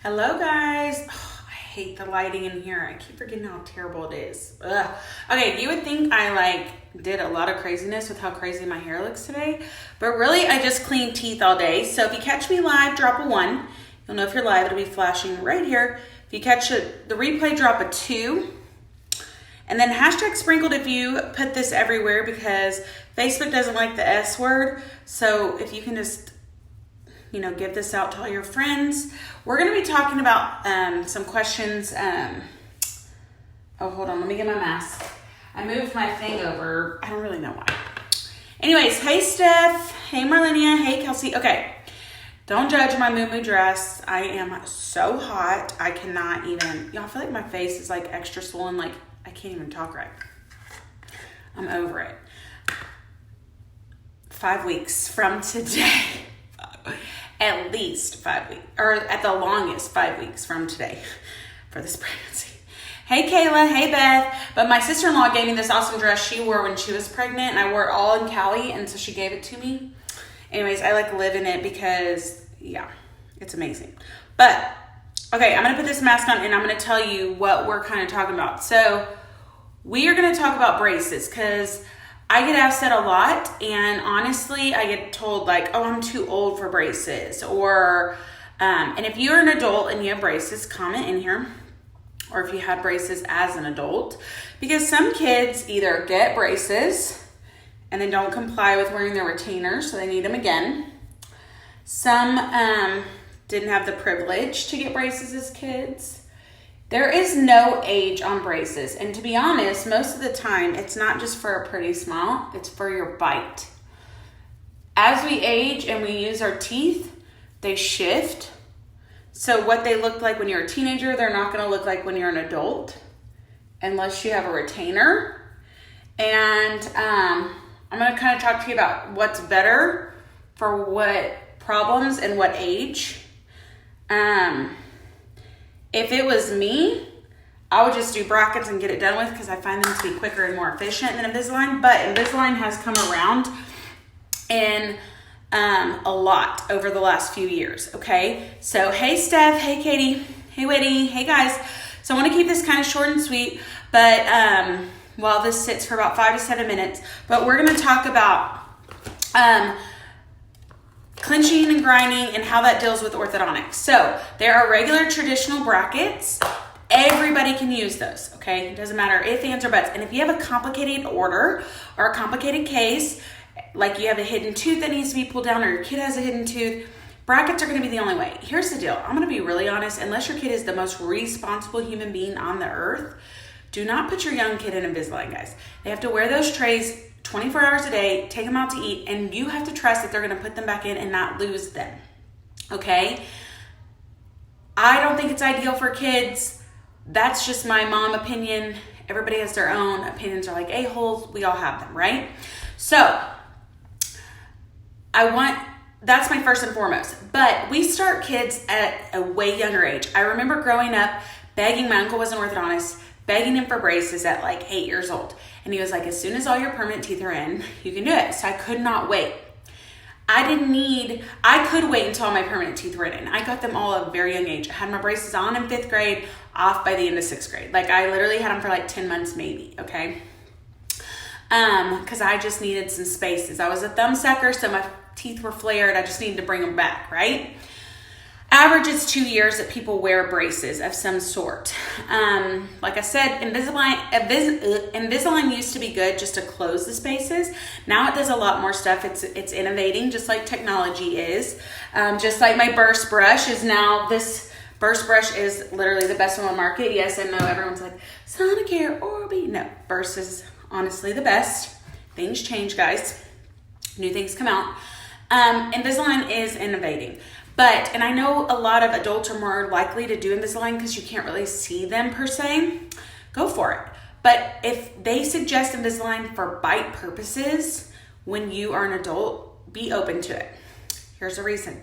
Hello guys. I hate the lighting in here. I keep forgetting how terrible it is. Ugh. Okay, you would think I did a lot of craziness with how crazy my hair looks today, but really I just cleaned teeth all day. So if you catch me live, drop a 1. You'll know if you're live, it'll be flashing right here. If you catch the replay, drop a 2. And then hashtag sprinkled if you put this everywhere because Facebook doesn't like the S word. So if you can just give this out to all your friends. We're going to be talking about some questions. Hold on. Let me get my mask. I moved my thing over. I don't really know why. Anyways, hey, Steph. Hey, Marlenia. Hey, Kelsey. Okay. Don't judge my moo-moo dress. I am so hot. I cannot even. I feel like my face is extra swollen. I can't even talk right. I'm over it. 5 weeks from today. At least 5 weeks, or at the longest 5 weeks from today for this pregnancy. Hey Kayla, hey Beth. But my sister-in-law gave me this awesome dress she wore when she was pregnant, and I wore it all in Cali, and so she gave it to me. Anyways, I live in it because, it's amazing. But, okay, I'm going to put this mask on, and I'm going to tell you what we're kind of talking about. So, we are going to talk about braces, because I get asked that a lot, and honestly, I get told oh, I'm too old for braces, or, and if you're an adult and you have braces, comment in here, or if you had braces as an adult, because some kids either get braces and then don't comply with wearing their retainers, so they need them again. Some didn't have the privilege to get braces as kids. There is no age on braces, and to be honest, most of the time, it's not just for a pretty smile, it's for your bite. As we age and we use our teeth, they shift. So what they look like when you're a teenager, they're not gonna look like when you're an adult, unless you have a retainer. And I'm gonna kind of talk to you about what's better for what problems and what age. If it was me, I would just do brackets and get it done with because I find them to be quicker and more efficient than Invisalign. But Invisalign has come around in a lot over the last few years, okay? So, hey, Steph. Hey, Katie. Hey, Whitney. Hey, guys. So, I want to keep this kind of short and sweet, but while this sits for about 5 to 7 minutes. But we're going to talk about clinching and grinding and how that deals with orthodontics. So there are regular traditional brackets. Everybody can use those, okay? It doesn't matter if, ands, or buts. And if you have a complicated order or a complicated case, like you have a hidden tooth that needs to be pulled down or your kid has a hidden tooth, brackets are gonna be the only way. Here's the deal. I'm gonna be really honest. Unless your kid is the most responsible human being on the earth, do not put your young kid in Invisalign, guys. They have to wear those trays 24 hours a day, take them out to eat, and you have to trust that they're going to put them back in and not lose them, okay? I don't think it's ideal for kids. That's just my mom opinion. Everybody has their own opinions are like a-holes. We all have them, right? So, that's my first and foremost. But we start kids at a way younger age. I remember growing up, my uncle was an orthodontist, begging him for braces at 8 years old. And he was like, as soon as all your permanent teeth are in, you can do it. So I could not wait. I could wait until all my permanent teeth were in. I got them all at a very young age. I had my braces on in 5th grade, off by the end of 6th grade. I literally had them for 10 months maybe, okay? Because I just needed some spaces. I was a thumb sucker, so my teeth were flared. I just needed to bring them back, right? Average is 2 years that people wear braces of some sort. Like I said, Invisalign used to be good just to close the spaces. Now it does a lot more stuff. It's innovating, just like technology is. Just like my burst brush is now, this burst brush is literally the best one on the market. Yes, I know everyone's like, Sonicare, Orbi. No, burst is honestly the best. Things change, guys. New things come out. Invisalign is innovating. And I know a lot of adults are more likely to do Invisalign because you can't really see them per se. Go for it. But if they suggest Invisalign for bite purposes when you are an adult, be open to it. Here's the reason.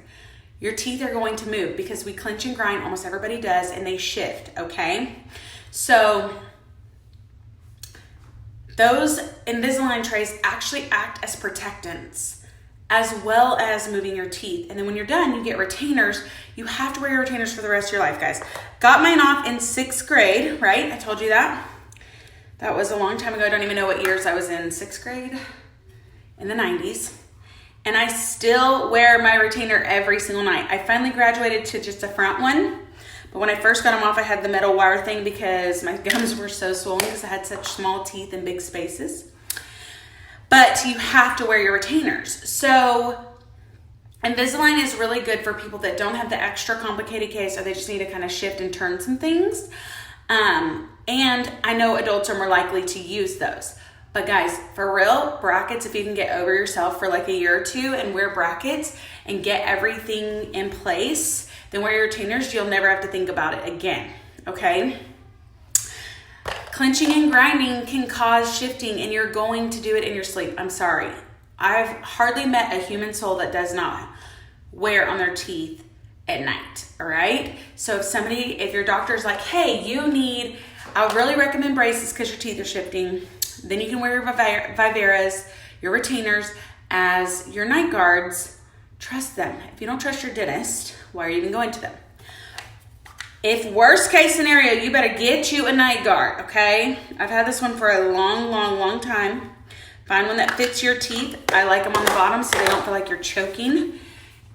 Your teeth are going to move because we clench and grind, almost everybody does, and they shift, okay? So those Invisalign trays actually act as protectants as well as moving your teeth. And then when you're done, you get retainers. You have to wear your retainers for the rest of your life, guys. Got mine off in 6th grade, right? I told you that. That was a long time ago. I don't even know what years I was in 6th grade, in the 90s. And I still wear my retainer every single night. I finally graduated to just a front one. But when I first got them off, I had the metal wire thing because my gums were so swollen because I had such small teeth and big spaces. But you have to wear your retainers. So Invisalign is really good for people that don't have the extra complicated case or they just need to kind of shift and turn some things. And I know adults are more likely to use those. But guys, for real, brackets, if you can get over yourself for like a year or two and wear brackets and get everything in place, then wear your retainers. You'll never have to think about it again, okay? Clenching and grinding can cause shifting, and you're going to do it in your sleep. I'm sorry. I've hardly met a human soul that does not wear on their teeth at night, all right? So if your doctor's like, hey, I really recommend braces because your teeth are shifting, then you can wear your Viveras, your retainers as your night guards. Trust them. If you don't trust your dentist, why are you even going to them? If worst case scenario, you better get you a night guard, okay? I've had this one for a long time. Find one that fits your teeth. I like them on the bottom so they don't feel like you're choking.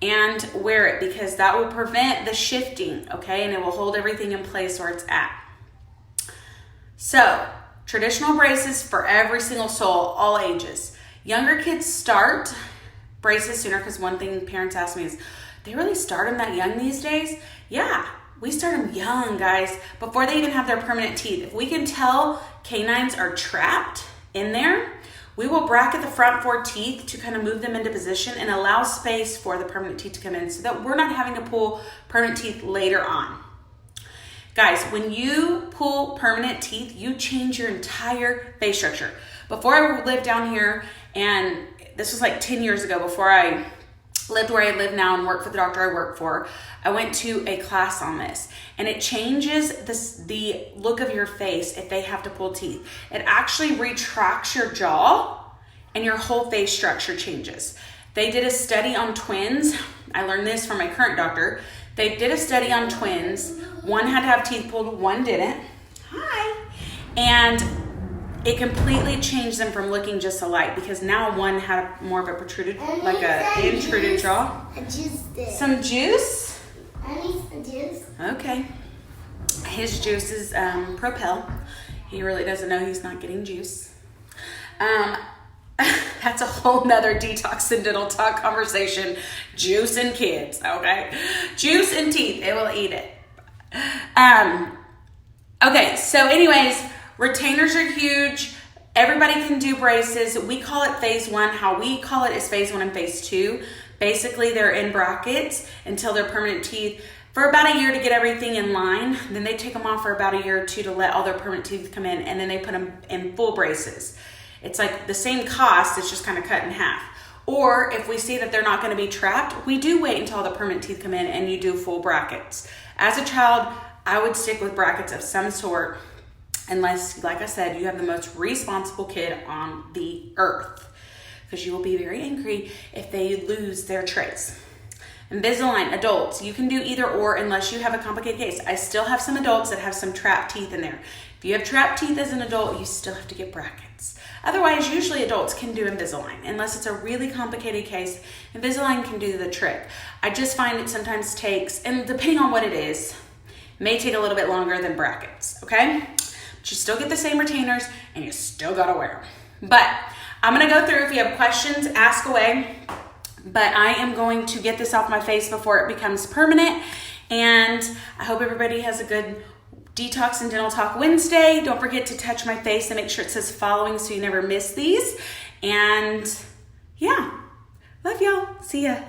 And wear it because that will prevent the shifting, okay? And it will hold everything in place where it's at. So, traditional braces for every single soul, all ages. Younger kids start braces sooner because one thing parents ask me is, they really start them that young these days? Yeah, we start them young, guys, before they even have their permanent teeth. If we can tell canines are trapped in there, we will bracket the front 4 teeth to kind of move them into position and allow space for the permanent teeth to come in so that we're not having to pull permanent teeth later on. Guys, when you pull permanent teeth, you change your entire face structure. Before I lived down here, and this was like 10 years ago, before I lived where I live now and worked for the doctor I work for, I went to a class on this, and it changes the look of your face if they have to pull teeth. It actually retracts your jaw and your whole face structure changes. They did a study on twins. I learned this from my current doctor. They did a study on twins. One had to have teeth pulled, one didn't. Hi. And it completely changed them from looking just alike because now one had more of a protruded, like a intruded jaw. Some juice? I need some juice. Okay. His juice is Propel. He really doesn't know he's not getting juice. That's a whole nother detox and dental talk conversation. Juice and kids, okay? Juice and teeth, it will eat it. Okay, so anyways, retainers are huge. Everybody can do braces. We call it phase 1. How we call it is phase 1 and phase 2. Basically, they're in brackets until they're permanent teeth for about a year to get everything in line. Then they take them off for about a year or 2 to let all their permanent teeth come in, and then they put them in full braces. It's like the same cost, it's just kind of cut in half. Or if we see that they're not going to be trapped, we do wait until all the permanent teeth come in and you do full brackets. As a child, I would stick with brackets of some sort unless, like I said, you have the most responsible kid on the earth, because you will be very angry if they lose their trays. Invisalign, adults, you can do either or unless you have a complicated case. I still have some adults that have some trapped teeth in there. If you have trapped teeth as an adult, you still have to get brackets. Otherwise, usually adults can do Invisalign. Unless it's a really complicated case, Invisalign can do the trick. I just find it sometimes takes, and depending on what it is, may take a little bit longer than brackets, okay? But you still get the same retainers and you still gotta wear them. But I'm gonna go through, if you have questions, ask away. But I am going to get this off my face before it becomes permanent. And I hope everybody has a good Detox and Dental Talk Wednesday. Don't forget to touch my face and make sure it says following so you never miss these. And yeah, love y'all. See ya.